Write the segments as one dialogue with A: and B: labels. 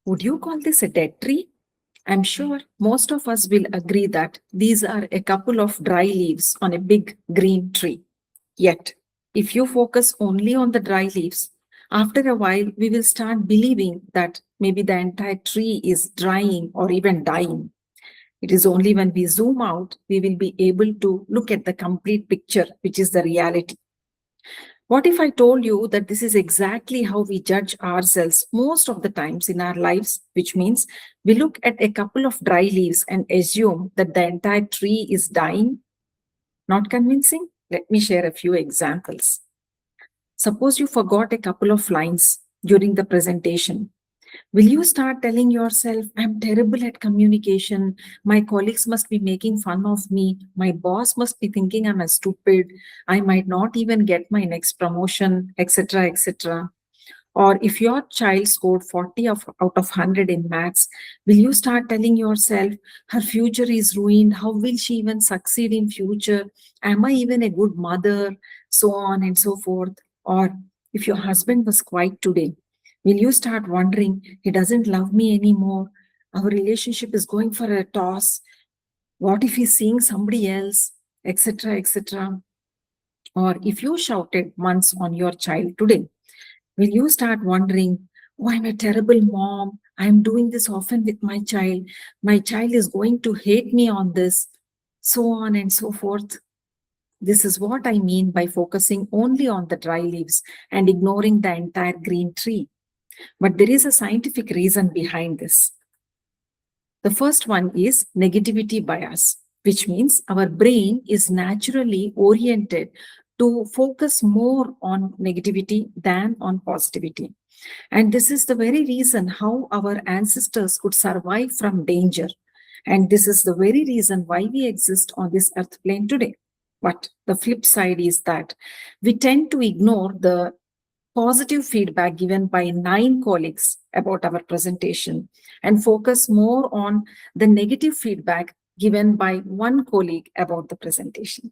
A: Would you call this a dead tree? I'm sure most of us will agree that these are a couple of dry leaves on a big green tree. Yet, if you focus only on the dry leaves, after a while we will start believing that maybe the entire tree is drying or even dying. It is only when we zoom out we will be able to look at the complete picture, which is the reality. What if I told you that this is exactly how we judge ourselves most of the times in our lives, which means we look at a couple of dry leaves and assume that the entire tree is dying? Not convincing? Let me share a few examples. Suppose you forgot a couple of lines during the presentation. Will you start telling yourself, I'm terrible at communication, my colleagues must be making fun of me, my boss must be thinking I'm a stupid, I might not even get my next promotion, etc., etc. Or if your child scored 40 out of 100 in maths, will you start telling yourself, her future is ruined, how will she even succeed in future? Am I even a good mother? So on and so forth. Or if your husband was quiet today, will you start wondering, he doesn't love me anymore? Our relationship is going for a toss. What if he's seeing somebody else? Etc. etc. Or if you shouted once on your child today, will you start wondering, oh, I'm a terrible mom. I'm doing this often with my child. My child is going to hate me on this, so on and so forth. This is what I mean by focusing only on the dry leaves and ignoring the entire green tree. But there is a scientific reason behind this. The first one is negativity bias, which means our brain is naturally oriented to focus more on negativity than on positivity. And this is the very reason how our ancestors could survive from danger. And this is the very reason why we exist on this earth plane today. But the flip side is that we tend to ignore the positive feedback given by 9 colleagues about our presentation and focus more on the negative feedback given by 1 colleague about the presentation.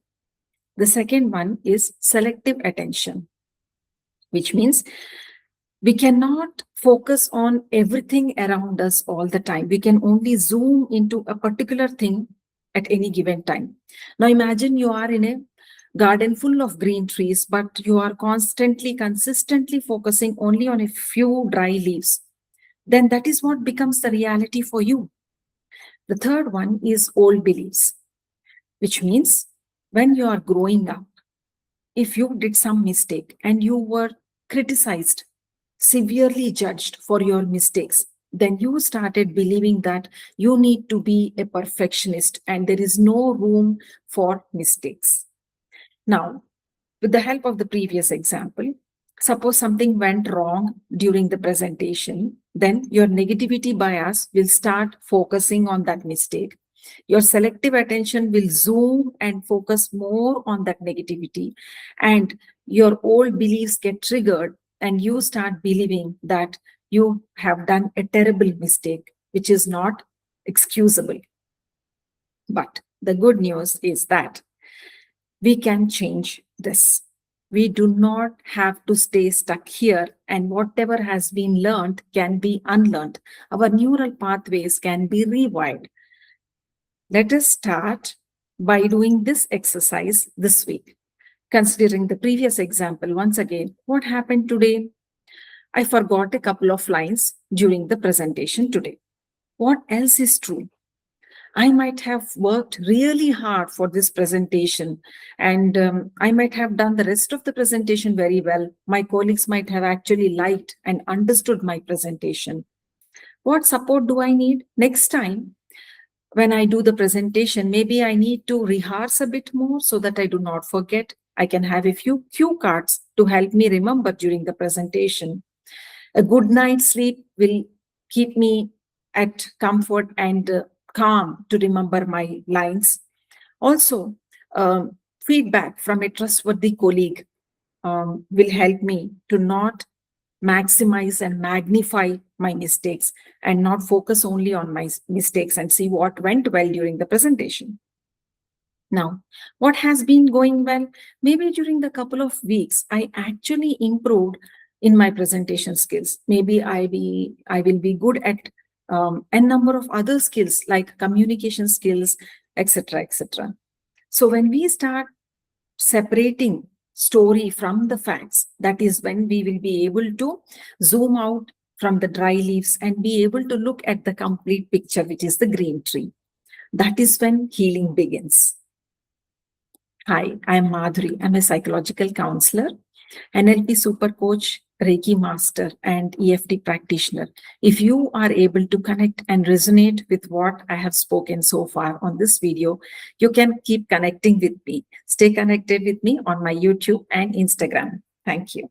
A: The second one is selective attention, which means we cannot focus on everything around us all the time. We can only zoom into a particular thing at any given time. Now imagine you are in a garden full of green trees, but you are consistently focusing only on a few dry leaves. Then that is what becomes the reality for you. The third one is old beliefs, which means when you are growing up, if you did some mistake and you were criticized, severely judged for your mistakes, then you started believing that you need to be a perfectionist and there is no room for mistakes. Now, with the help of the previous example, suppose something went wrong during the presentation, then your negativity bias will start focusing on that mistake. Your selective attention will zoom and focus more on that negativity, and your old beliefs get triggered, and you start believing that you have done a terrible mistake, which is not excusable. But the good news is that we can change this. We do not have to stay stuck here, and whatever has been learned can be unlearned. Our neural pathways can be rewired. Let us start by doing this exercise this week. Considering the previous example, once again, what happened today? I forgot a couple of lines during the presentation today. What else is true? I might have worked really hard for this presentation, and I might have done the rest of the presentation very well. My colleagues might have actually liked and understood my presentation. What support do I need next time? When I do the presentation, maybe I need to rehearse a bit more so that I do not forget. I can have a few cue cards to help me remember during the presentation. A good night's sleep will keep me at comfort and calm to remember my lines. Also, feedback from a trustworthy colleague will help me to not maximize and magnify my mistakes and not focus only on my mistakes and see what went well during the presentation. Now, what has been going well? Maybe during the couple of weeks, I actually improved in my presentation skills. Maybe I will be good at a number of other skills like communication skills, etc., etc. So when we start separating story from the facts, that is when we will be able to zoom out from the dry leaves and be able to look at the complete picture, which is the green tree. That is when healing begins. Hi, I'm Madhuri. I'm a psychological counselor, NLP super coach, Reiki master, and EFT practitioner. If you are able to connect and resonate with what I have spoken so far on this video, you can keep connecting with me. Stay connected with me on my YouTube and Instagram. Thank you.